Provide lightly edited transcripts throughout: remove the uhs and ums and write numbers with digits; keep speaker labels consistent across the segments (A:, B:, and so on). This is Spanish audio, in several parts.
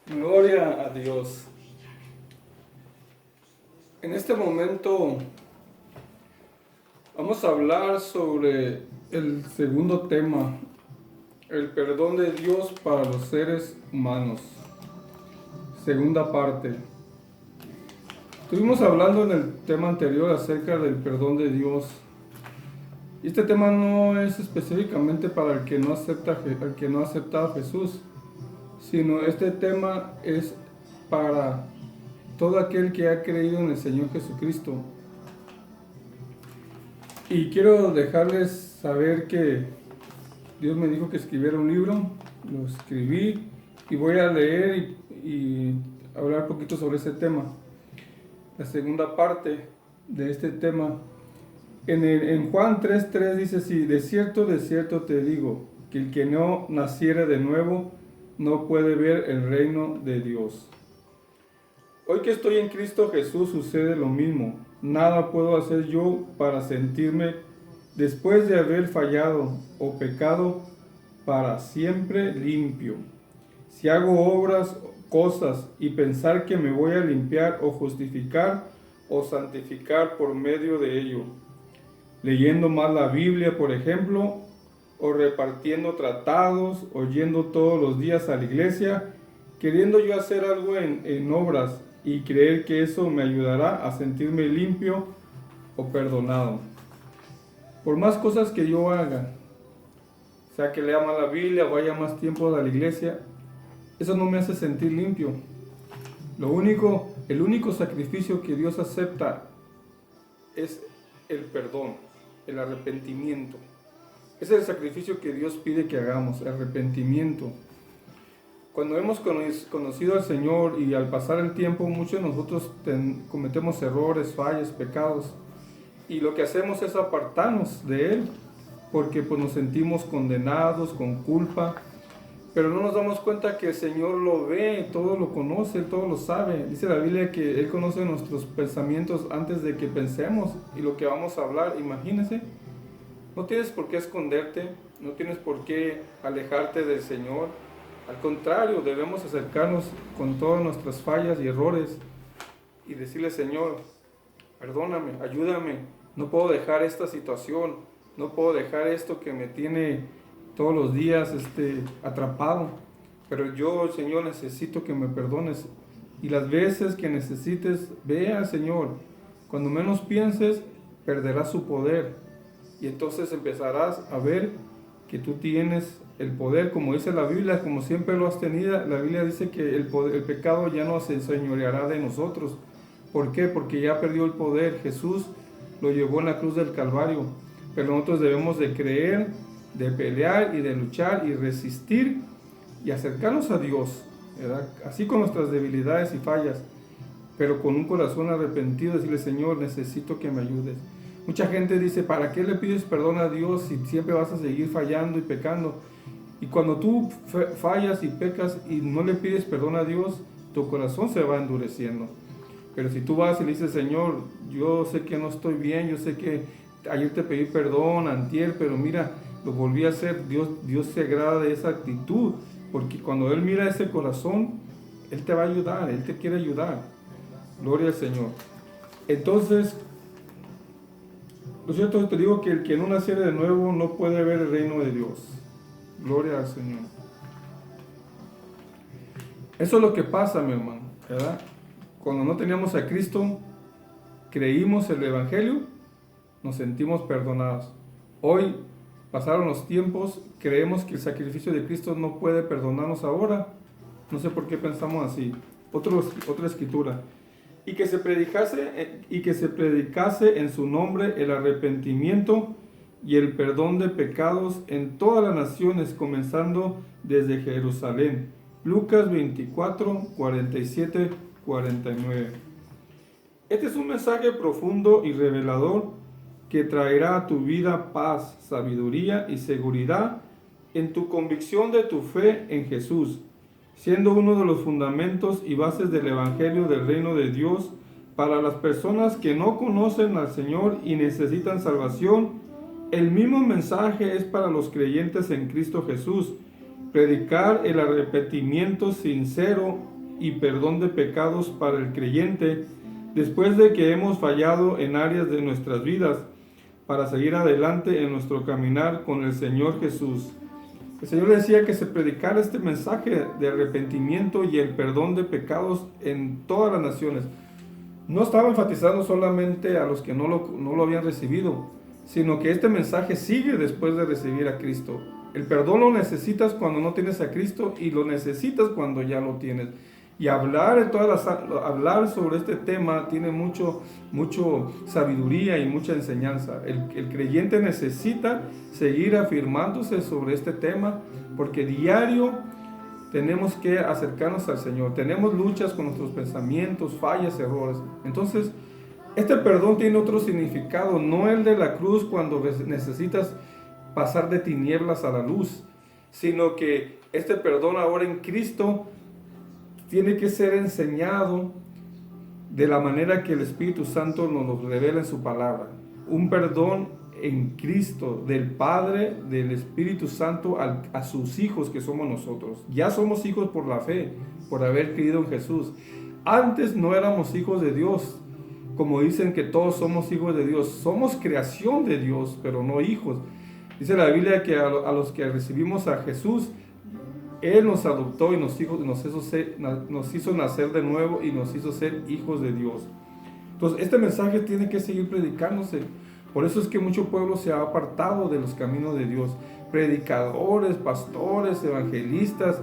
A: Gloria a Dios. En este momento vamos a hablar sobre el segundo tema, el perdón de Dios para los seres humanos. Segunda parte. Estuvimos hablando en el tema anterior acerca del perdón de Dios. Y este tema no es específicamente para el que no acepta a Jesús, sino este tema es para todo aquel que ha creído en el Señor Jesucristo. Y quiero dejarles saber que Dios me dijo que escribiera un libro, lo escribí y voy a leer y hablar un poquito sobre ese tema. La segunda parte de este tema, en Juan 3:3 dice así: de cierto te digo, que el que no naciere de nuevo no puede ver el reino de Dios. Hoy que estoy en Cristo Jesús sucede lo mismo. Nada puedo hacer yo para sentirme, después de haber fallado o pecado, para siempre limpio. Si hago obras, cosas y pensar que me voy a limpiar o justificar o santificar por medio de ello, leyendo más la Biblia, por ejemplo, o repartiendo tratados, o yendo todos los días a la iglesia, queriendo yo hacer algo en obras y creer que eso me ayudará a sentirme limpio o perdonado. Por más cosas que yo haga, sea que lea más la Biblia, vaya más tiempo a la iglesia, eso no me hace sentir limpio. El único sacrificio que Dios acepta es el perdón, el arrepentimiento. Ese es el sacrificio que Dios pide que hagamos, el arrepentimiento. Cuando hemos conocido al Señor y al pasar el tiempo, muchos de nosotros cometemos errores, fallas, pecados. Y lo que hacemos es apartarnos de Él, porque pues, nos sentimos condenados, con culpa. Pero no nos damos cuenta que el Señor lo ve, todo lo conoce, Él todo lo sabe. Dice la Biblia que Él conoce nuestros pensamientos antes de que pensemos y lo que vamos a hablar. Imagínense. No tienes por qué esconderte, no tienes por qué alejarte del Señor. Al contrario, debemos acercarnos con todas nuestras fallas y errores y decirle: Señor, perdóname, ayúdame. No puedo dejar esta situación, no puedo dejar esto que me tiene todos los días atrapado. Pero yo, Señor, necesito que me perdones. Y las veces que necesites, ve al Señor. Cuando menos pienses, perderás su poder. Y entonces empezarás a ver que tú tienes el poder, como dice la Biblia, como siempre lo has tenido. La Biblia dice que el pecado ya no se enseñoreará de nosotros. ¿Por qué? Porque ya perdió el poder. Jesús lo llevó en la cruz del Calvario. Pero nosotros debemos de creer, de pelear y de luchar y resistir y acercarnos a Dios, ¿verdad? Así con nuestras debilidades y fallas, pero con un corazón arrepentido, decirle: Señor, necesito que me ayudes. Mucha gente dice: ¿para qué le pides perdón a Dios si siempre vas a seguir fallando y pecando? Y cuando tú fallas y pecas y no le pides perdón a Dios, tu corazón se va endureciendo. Pero si tú vas y le dices: Señor, yo sé que no estoy bien, yo sé que ayer te pedí perdón, antier, pero mira, lo volví a hacer. Dios se agrada de esa actitud, porque cuando Él mira ese corazón, Él te va a ayudar, Él te quiere ayudar. Gloria al Señor. Entonces, lo cierto, te digo que el que no naciere de nuevo no puede ver el reino de Dios. Gloria al Señor. Eso es lo que pasa, mi hermano, ¿verdad? Cuando no teníamos a Cristo, creímos el Evangelio, nos sentimos perdonados. Hoy, pasaron los tiempos, creemos que el sacrificio de Cristo no puede perdonarnos ahora. No sé por qué pensamos así. Otra escritura. Y que se predicase en su nombre el arrepentimiento y el perdón de pecados en todas las naciones, comenzando desde Jerusalén. Lucas 24, 47, 49. Este es un mensaje profundo y revelador que traerá a tu vida paz, sabiduría y seguridad en tu convicción de tu fe en Jesús, siendo uno de los fundamentos y bases del Evangelio del Reino de Dios para las personas que no conocen al Señor y necesitan salvación. El mismo mensaje es para los creyentes en Cristo Jesús. Predicar el arrepentimiento sincero y perdón de pecados para el creyente después de que hemos fallado en áreas de nuestras vidas para seguir adelante en nuestro caminar con el Señor Jesús. El Señor decía que se predicara este mensaje de arrepentimiento y el perdón de pecados en todas las naciones. No estaba enfatizando solamente a los que no lo habían recibido, sino que este mensaje sigue después de recibir a Cristo. El perdón lo necesitas cuando no tienes a Cristo y lo necesitas cuando ya lo tienes. Y hablar sobre este tema tiene mucho sabiduría y mucha enseñanza. El creyente necesita seguir afirmándose sobre este tema porque diario tenemos que acercarnos al Señor. Tenemos luchas con nuestros pensamientos, fallas, errores. Entonces, este perdón tiene otro significado, no el de la cruz cuando necesitas pasar de tinieblas a la luz, sino que este perdón ahora en Cristo tiene que ser enseñado de la manera que el Espíritu Santo nos lo revela en su palabra. Un perdón en Cristo, del Padre, del Espíritu Santo a sus hijos que somos nosotros. Ya somos hijos por la fe, por haber creído en Jesús. Antes no éramos hijos de Dios, como dicen que todos somos hijos de Dios. Somos creación de Dios, pero no hijos. Dice la Biblia que a los que recibimos a Jesús, Él nos adoptó y nos hizo nacer de nuevo y nos hizo ser hijos de Dios. Entonces, este mensaje tiene que seguir predicándose. Por eso es que mucho pueblo se ha apartado de los caminos de Dios. Predicadores, pastores, evangelistas,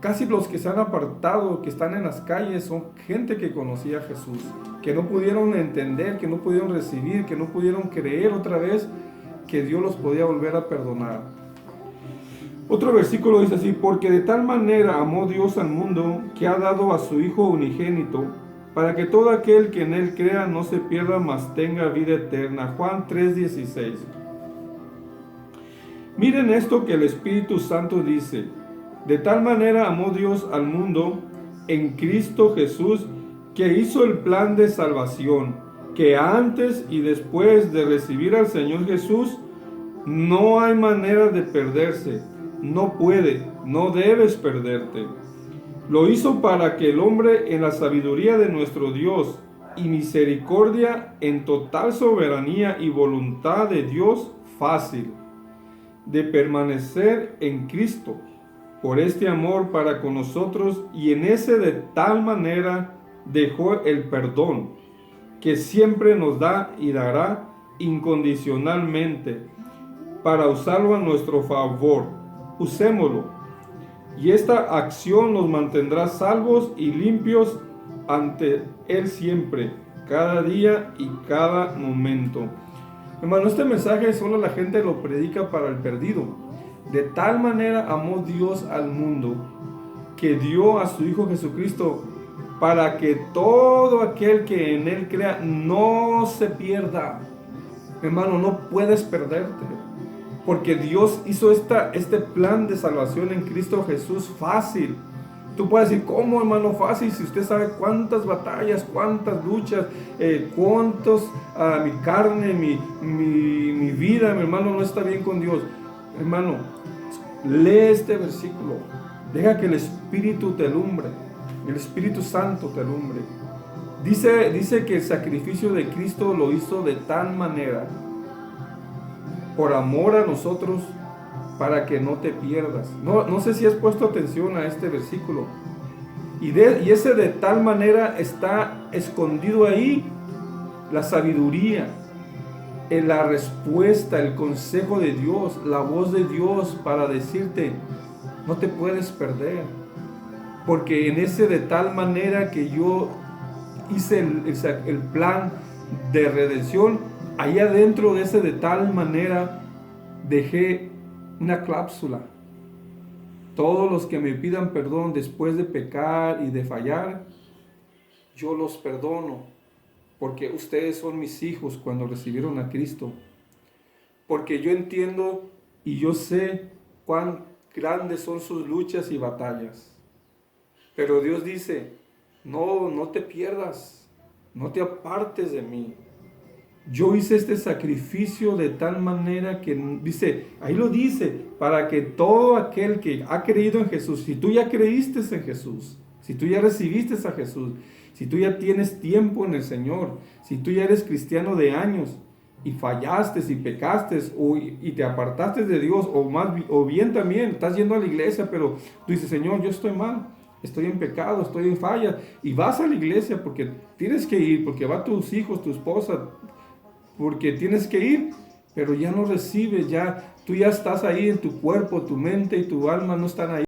A: casi los que se han apartado, que están en las calles, son gente que conocía a Jesús, que no pudieron entender, que no pudieron recibir, que no pudieron creer otra vez que Dios los podía volver a perdonar. Otro versículo dice así: porque de tal manera amó Dios al mundo que ha dado a su Hijo unigénito, para que todo aquel que en Él crea no se pierda, mas tenga vida eterna. Juan 3:16. Miren esto que el Espíritu Santo dice: de tal manera amó Dios al mundo en Cristo Jesús, que hizo el plan de salvación, que antes y después de recibir al Señor Jesús, no hay manera de perderse. No debes perderte. Lo hizo para que el hombre, en la sabiduría de nuestro Dios y misericordia, en total soberanía y voluntad de Dios fácil, de permanecer en Cristo, por este amor para con nosotros, y en ese de tal manera dejó el perdón, que siempre nos da y dará incondicionalmente, para usarlo a nuestro favor. Usémoslo, y esta acción nos mantendrá salvos y limpios ante Él siempre, cada día y cada momento. Hermano, este mensaje solo la gente lo predica para el perdido. De tal manera amó Dios al mundo, que dio a su Hijo Jesucristo, para que todo aquel que en Él crea no se pierda. Hermano, no puedes perderte, porque Dios hizo este plan de salvación en Cristo Jesús fácil. Tú puedes decir: ¿cómo, hermano, fácil? Si usted sabe cuántas batallas, cuántas luchas, mi carne, mi vida, mi hermano, no está bien con Dios. Hermano, lee este versículo. Deja que el Espíritu te alumbre, el Espíritu Santo te alumbre. Dice que el sacrificio de Cristo lo hizo de tal manera, por amor a nosotros, para que no te pierdas. No sé si has puesto atención a este versículo. Y ese de tal manera está escondido ahí la sabiduría, la respuesta, el consejo de Dios, la voz de Dios para decirte: no te puedes perder. Porque en ese de tal manera que yo hice el plan de redención, ahí adentro de ese de tal manera dejé una cláusula. Todos los que me pidan perdón después de pecar y de fallar, yo los perdono, porque ustedes son mis hijos cuando recibieron a Cristo. Porque yo entiendo y yo sé cuán grandes son sus luchas y batallas. Pero Dios dice: no te pierdas, no te apartes de mí. Yo hice este sacrificio de tal manera que, dice, ahí lo dice, para que todo aquel que ha creído en Jesús, si tú ya creíste en Jesús, Si tú ya recibiste a Jesús, si tú ya tienes tiempo en el Señor, si tú ya eres cristiano de años y fallaste y pecaste y te apartaste de Dios, o bien también estás yendo a la iglesia, pero tú dices, Señor, yo estoy mal, estoy en pecado, estoy en falla, y vas a la iglesia porque tienes que ir, porque van tus hijos, tu esposa, porque tienes que ir, pero ya no recibes, tú ya estás ahí en tu cuerpo, tu mente y tu alma no están ahí.